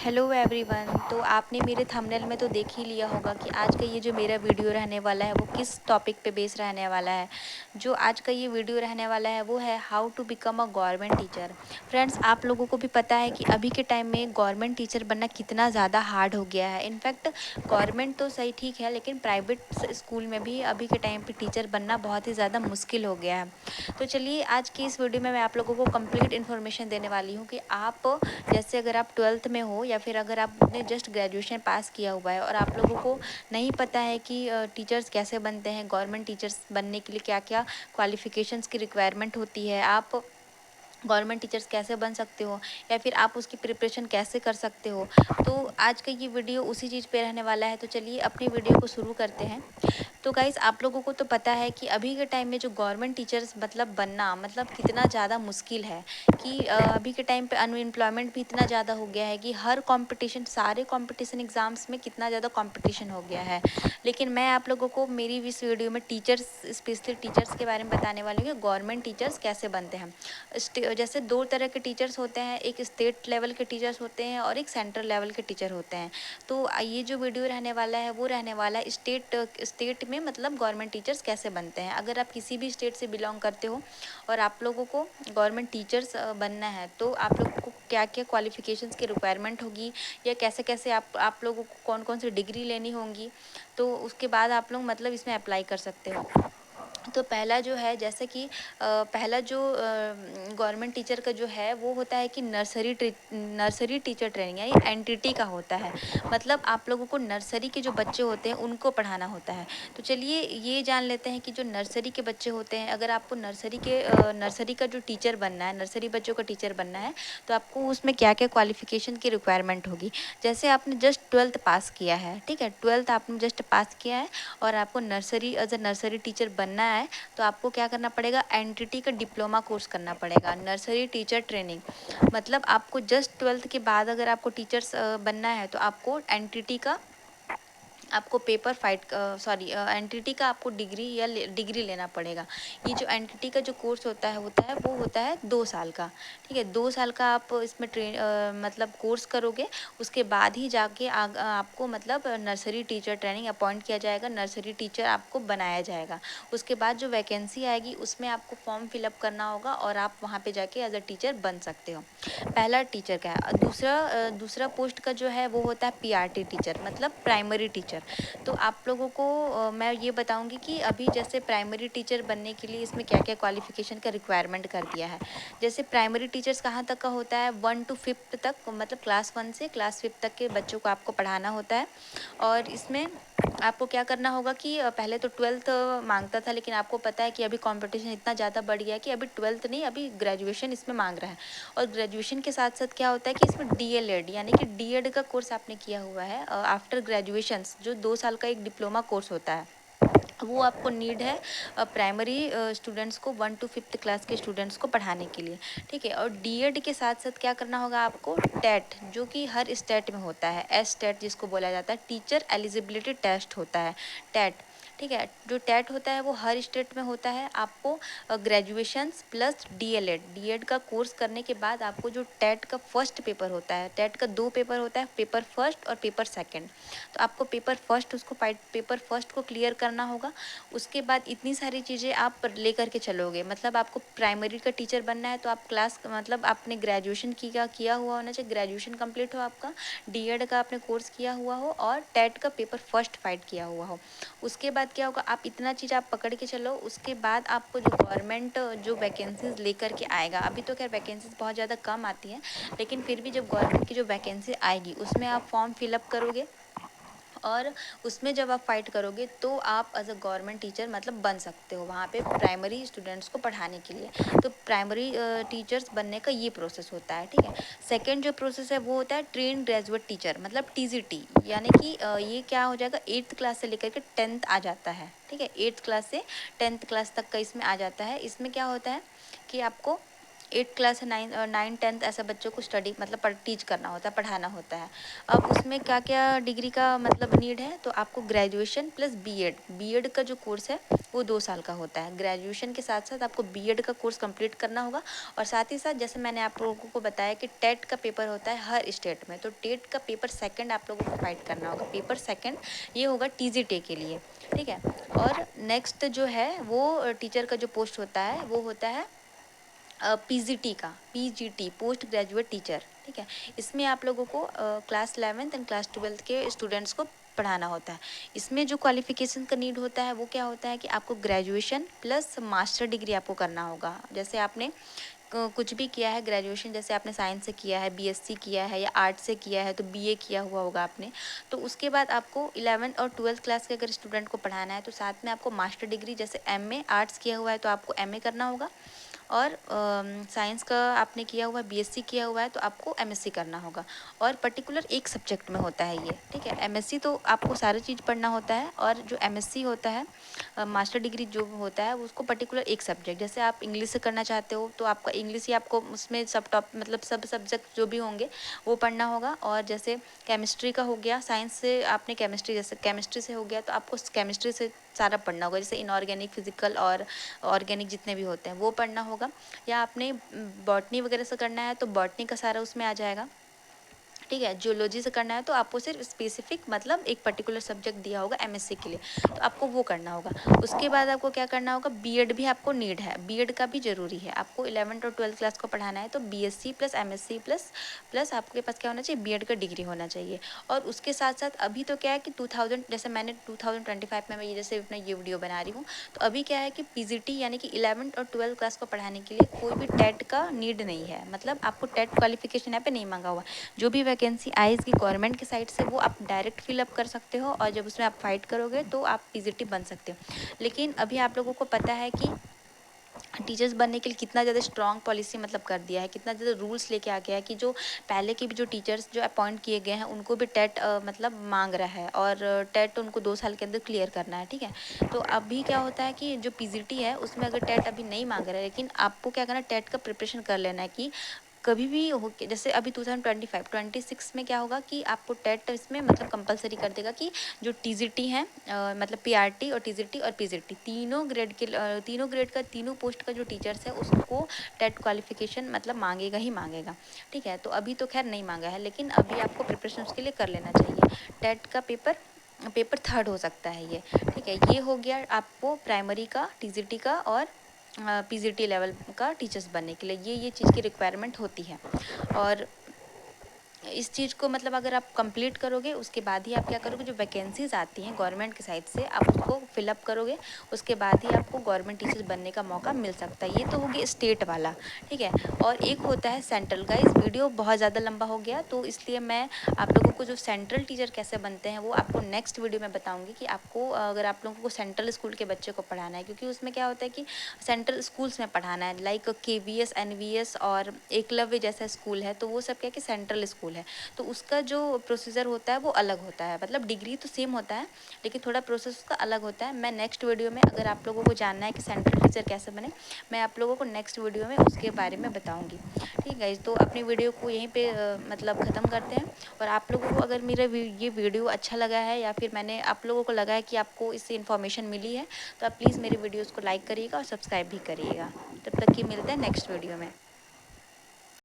Hello everyone. तो आपने मेरे थंबनेल में तो देख ही लिया होगा कि आज का ये जो मेरा वीडियो रहने वाला है वो किस टॉपिक पे बेस रहने वाला है। जो आज का ये वीडियो रहने वाला है वो है how to become a government teacher. Friends, आप लोगों को भी पता है कि अभी के टाइम में गवर्नमेंट टीचर बनना कितना ज़्यादा हार्ड हो गया है। इनफैक्ट गवर्नमेंट तो सही ठीक है, लेकिन प्राइवेट स्कूल में भी अभी के टाइम पे टीचर बनना बहुत ही ज़्यादा मुश्किल हो गया है। तो चलिए, आज की इस वीडियो में मैं आप लोगों को कंप्लीट इन्फॉर्मेशन देने वाली हूँ कि आप जैसे अगर आप 12th में हो या फिर अगर आपने जस्ट ग्रेजुएशन पास किया हुआ है और आप लोगों को नहीं पता है कि टीचर्स कैसे बनते हैं, गवर्नमेंट टीचर्स बनने के लिए क्या क्या क्वालिफ़िकेशंस की रिक्वायरमेंट होती है, आप गवर्नमेंट टीचर्स कैसे बन सकते हो या फिर आप उसकी प्रिपरेशन कैसे कर सकते हो। तो आज का ये वीडियो उसी चीज़ पे रहने वाला है। तो चलिए अपनी वीडियो को शुरू करते हैं। तो गाइज़, आप लोगों को तो पता है कि अभी के टाइम में जो गवर्नमेंट टीचर्स मतलब बनना मतलब कितना ज़्यादा मुश्किल है कि अभी के टाइम पे अनएम्प्लॉयमेंट भी इतना ज़्यादा हो गया है कि हर कंपटीशन, सारे कंपटीशन एग्ज़ाम्स में कितना ज़्यादा कंपटीशन हो गया है। लेकिन मैं आप लोगों को मेरी इस वीडियो में टीचर्स, स्पेशली टीचर्स के बारे में बताने वाली हूँ कि गवर्नमेंट टीचर्स कैसे बनते हैं। जैसे दो तरह के टीचर्स होते हैं, एक स्टेट लेवल के टीचर्स होते हैं और एक सेंट्रल लेवल के टीचर होते हैं। तो ये जो वीडियो रहने वाला है वो रहने वाला है स्टेट में मतलब गवर्नमेंट टीचर्स कैसे बनते हैं। अगर आप किसी भी स्टेट से बिलोंग करते हो और आप लोगों को गवर्नमेंट टीचर्स बनना है तो आप लोगों को क्या क्या क्वालिफ़िकेशंस की रिक्वायरमेंट होगी या कैसे कैसे आप लोगों को कौन कौन सी डिग्री लेनी होंगी, तो उसके बाद आप लोग मतलब इसमें अप्लाई कर सकते हो। तो पहला जो है, जैसे कि पहला जो गवर्नमेंट टीचर का जो है वो होता है कि नर्सरी टीचर ट्रेनिंग यानी एनटीटी का होता है। मतलब आप लोगों को नर्सरी के जो बच्चे होते हैं उनको पढ़ाना होता है। तो चलिए ये जान लेते हैं कि जो नर्सरी के बच्चे होते हैं, अगर आपको नर्सरी का जो टीचर बनना है, नर्सरी बच्चों का टीचर बनना है, तो आपको उसमें क्या क्या क्वालिफ़िकेशन की रिक्वायरमेंट होगी। जैसे आपने जस्ट 12th पास किया है, ठीक है, 12th आपने जस्ट पास किया है और आपको nursery as a nursery teacher बनना है, तो आपको क्या करना पड़ेगा, एनटीटी का डिप्लोमा कोर्स करना पड़ेगा, नर्सरी टीचर ट्रेनिंग। मतलब आपको जस्ट 12th के बाद अगर आपको टीचर्स बनना है तो आपको एनटीटी का आपको पेपर फाइट सॉरी एनटीटी का आपको डिग्री लेना पड़ेगा। ये जो एनटीटी का जो कोर्स होता है 2 साल का। ठीक है, 2 साल का आप इसमें मतलब कोर्स करोगे, उसके बाद ही जाके आपको मतलब नर्सरी टीचर ट्रेनिंग अपॉइंट किया जाएगा, नर्सरी टीचर आपको बनाया जाएगा। उसके बाद जो वैकेंसी आएगी उसमें आपको फॉर्म फिलअप करना होगा और आप वहाँ पे जाके एज अ टीचर बन सकते हो। पहला टीचर का है। दूसरा पोस्ट का जो है वो होता है पीआरटी टीचर, मतलब प्राइमरी टीचर। तो आप लोगों को मैं ये बताऊंगी कि अभी जैसे प्राइमरी टीचर बनने के लिए इसमें क्या क्या क्वालिफिकेशन का रिक्वायरमेंट कर दिया है। जैसे प्राइमरी टीचर्स कहाँ तक का होता है, 1 to 5 तक, मतलब क्लास 1 से क्लास 5 तक के बच्चों को आपको पढ़ाना होता है। और इसमें आपको क्या करना होगा कि पहले तो 12th मांगता था, लेकिन आपको पता है कि अभी कंपटीशन इतना ज़्यादा बढ़ गया है कि अभी 12th नहीं, अभी ग्रेजुएशन इसमें मांग रहा है। और ग्रेजुएशन के साथ साथ क्या होता है कि इसमें डीएलएड यानी कि डीएड का कोर्स आपने किया हुआ है आफ्टर ग्रेजुएशन, जो 2 साल का एक डिप्लोमा कोर्स होता है, वो आपको नीड है प्राइमरी स्टूडेंट्स को, 1 to 5th क्लास के स्टूडेंट्स को पढ़ाने के लिए। ठीक है, और डीएड के साथ साथ क्या करना होगा आपको, टेट, जो कि हर स्टेट में होता है, एस टेट जिसको बोला जाता है, टीचर एलिजिबिलिटी टेस्ट होता है, टेट। ठीक है, जो टेट होता है वो हर स्टेट में होता है। आपको ग्रेजुएशंस प्लस डीएड का कोर्स करने के बाद आपको जो टेट का फर्स्ट पेपर होता है, टेट का 2 पेपर होता है, पेपर फर्स्ट और पेपर सेकंड। तो आपको पेपर फर्स्ट को क्लियर करना होगा। उसके बाद इतनी सारी चीज़ें आप लेकर के चलोगे, मतलब आपको प्राइमरी का टीचर बनना है तो आप क्लास मतलब आपने ग्रेजुएशन किया हुआ होना चाहिए, ग्रेजुएशन कंप्लीट हो आपका, डीएड का आपने कोर्स किया हुआ हो और टेट का पेपर फर्स्ट फाइट किया हुआ हो। उसके बाद क्या होगा, आप इतना चीज़ आप पकड़ के चलो। उसके बाद आपको जो गवर्नमेंट जो वैकेंसीज लेकर के आएगा, अभी तो खैर वैकेंसीज बहुत ज़्यादा कम आती हैं, लेकिन फिर भी जब गवर्नमेंट की जो वैकेंसी आएगी उसमें आप फॉर्म फिलअप करोगे और उसमें जब आप फाइट करोगे तो आप एज अ गवर्नमेंट टीचर मतलब बन सकते हो वहाँ पे प्राइमरी स्टूडेंट्स को पढ़ाने के लिए। तो प्राइमरी टीचर्स बनने का ये प्रोसेस होता है। ठीक है, सेकंड जो प्रोसेस है वो होता है ट्रेन ग्रेजुएट टीचर, मतलब टीजीटी, यानी कि ये क्या हो जाएगा, 8th क्लास से लेकर के 10th आ जाता है। ठीक है, 8th क्लास से 10th क्लास तक का इसमें आ जाता है। इसमें क्या होता है कि आपको 8 क्लास 9 10th ऐसा बच्चों को स्टडी मतलब टीच करना होता है, पढ़ाना होता है। अब उसमें क्या क्या डिग्री का मतलब नीड है, तो आपको ग्रेजुएशन प्लस बीएड का जो कोर्स है वो 2 साल का होता है। ग्रेजुएशन के साथ साथ आपको बीएड का कोर्स कंप्लीट करना होगा, और साथ ही साथ जैसे मैंने आप लोगों को बताया कि टेट का पेपर होता है हर स्टेट में, तो टेट का पेपर सेकंड आप लोगों को फाइट करना होगा। पेपर सेकंड ये होगा टीजीटी के लिए, ठीक है। और नेक्स्ट जो है वो टीचर का जो पोस्ट होता है वो होता है पीजीटी का, पीजीटी पोस्ट ग्रेजुएट टीचर, ठीक है। इसमें आप लोगों को class 11th and class 12th के स्टूडेंट्स को पढ़ाना होता है। इसमें जो क्वालिफिकेशन का नीड होता है वो क्या होता है कि आपको ग्रेजुएशन प्लस मास्टर डिग्री आपको करना होगा। जैसे आपने कुछ भी किया है ग्रेजुएशन, जैसे आपने साइंस से किया है, बीएससी किया है या आर्ट से किया है, तो बीए किया हुआ होगा आपने, तो उसके बाद आपको 11th और 12th क्लास के अगर स्टूडेंट को पढ़ाना है तो साथ में आपको मास्टर डिग्री, जैसे एमए आर्ट्स किया हुआ है तो आपको एमए करना होगा, और साइंस का आपने किया हुआ है, बीएससी किया हुआ है तो आपको एमएससी करना होगा। और पर्टिकुलर एक सब्जेक्ट में होता है ये, ठीक है। एमएससी तो आपको सारी चीज़ पढ़ना होता है, और जो एमएससी होता है मास्टर डिग्री जो होता है उसको पर्टिकुलर एक सब्जेक्ट, जैसे आप इंग्लिश से करना चाहते हो तो आपका इंग्लिश ही आपको उसमें सब टॉप मतलब सब सब्जेक्ट जो भी होंगे वो पढ़ना होगा। और जैसे केमिस्ट्री का हो गया, साइंस से आपने केमिस्ट्री, जैसे केमिस्ट्री से हो गया तो आपको केमिस्ट्री से सारा पढ़ना होगा, जैसे इनऑर्गेनिक, फिजिकल और ऑर्गेनिक जितने भी होते हैं वो पढ़ना होगा। या आपने बॉटनी वगैरह से करना है तो बॉटनी का सारा उसमें आ जाएगा, ठीक है। जियोलॉजी से करना है तो आपको सिर्फ स्पेसिफिक मतलब एक पर्टिकुलर सब्जेक्ट दिया होगा एमएससी के लिए, तो आपको वो करना होगा। उसके बाद आपको क्या करना होगा, बीएड भी आपको नीड है, बीएड का भी ज़रूरी है। आपको 11th और 12th क्लास को पढ़ाना है तो बीएससी प्लस एमएससी प्लस आपके पास क्या होना चाहिए, बीएड का डिग्री होना चाहिए। और उसके साथ साथ अभी तो क्या है कि 2000 जैसे मैंने 2025 में मैं ये जैसे अपना ये वीडियो बना रही हूँ, तो अभी क्या है कि पीजीटी यानी कि 11th और 12th क्लास को पढ़ाने के लिए कोई भी टेट का नीड नहीं है, मतलब आपको टेट क्वालिफिकेशन यहाँ पे नहीं मांगा हुआ। जो भी वैकेंसी आई इसकी गवर्नमेंट की साइड से वो आप डायरेक्ट फिलअप कर सकते हो, और जब उसमें आप फाइट करोगे तो आप पीजीटी बन सकते हो। लेकिन अभी आप लोगों को पता है कि टीचर्स बनने के लिए कितना ज़्यादा स्ट्रॉन्ग पॉलिसी मतलब कर दिया है, कितना ज़्यादा रूल्स लेके आ गया है कि जो पहले के भी जो टीचर्स जो अपॉइंट किए गए हैं उनको भी टेट मतलब मांग रहा है, और टेट उनको 2 साल के अंदर क्लियर करना है, ठीक है। तो अभी क्या होता है कि जो पीजीटी है उसमें अगर टेट अभी नहीं मांग रहा है, लेकिन आपको क्या करना है, टेट का प्रिपरेशन कर लेना है कि कभी भी हो के, जैसे अभी 2025 26 में क्या होगा कि आपको टेट इसमें मतलब कंपलसरी कर देगा कि जो टीजीटी हैं मतलब पीआरटी और टीजीटी और पीजीटी तीनों ग्रेड के तीनों ग्रेड का तीनों पोस्ट का जो टीचर्स है उसको टेट क्वालिफिकेशन मतलब मांगेगा ही मांगेगा, ठीक है। तो अभी तो खैर नहीं मांगा है, लेकिन अभी आपको प्रिपरेशन उसके लिए कर लेना चाहिए। टेट का पेपर थर्ड हो सकता है ये, ठीक है। ये हो गया आपको प्राइमरी का, टीजीटी का और पीजीटी लेवल का टीचर्स बनने के लिए ये चीज़ की रिक्वायरमेंट होती है। और इस चीज़ को मतलब अगर आप कंप्लीट करोगे उसके बाद ही आप क्या करोगे, जो वैकेंसीज आती हैं गवर्नमेंट की साइड से आप उसको फिलअप करोगे, उसके बाद ही आपको गवर्नमेंट टीचर्स बनने का मौका मिल सकता है। ये तो होगी स्टेट वाला, ठीक है। और एक होता है सेंट्रल का। इस वीडियो बहुत ज़्यादा लंबा हो गया तो इसलिए मैं आप लोगों को जो सेंट्रल टीचर कैसे बनते हैं वो आपको नेक्स्ट वीडियो में बताऊँगी, कि आपको अगर आप लोगों को सेंट्रल स्कूल के बच्चे को पढ़ाना है, क्योंकि उसमें क्या होता है कि सेंट्रल स्कूल्स में पढ़ाना है, लाइक केवीएस, एनवीएस और एकलव्य जैसा स्कूल है, तो वो सब क्या है कि सेंट्रल स्कूल है, तो उसका जो प्रोसीजर होता है वो अलग होता है। मतलब डिग्री तो सेम होता है लेकिन थोड़ा प्रोसेस उसका अलग होता है। मैं नेक्स्ट वीडियो में, अगर आप लोगों को जानना है कि सेंट्रल टीचर कैसे बने, मैं आप लोगों को नेक्स्ट वीडियो में उसके बारे में बताऊंगी, ठीक है। तो अपनी वीडियो को यहीं पे मतलब ख़त्म करते हैं। और आप लोगों को अगर मेरा ये वीडियो अच्छा लगा है, या फिर मैंने आप लोगों को लगा है कि आपको इससे इन्फॉर्मेशन मिली है, तो आप प्लीज़ मेरे वीडियोज़ को लाइक करिएगा और सब्सक्राइब भी करिएगा। तब तक कि मिलते हैं नेक्स्ट वीडियो में।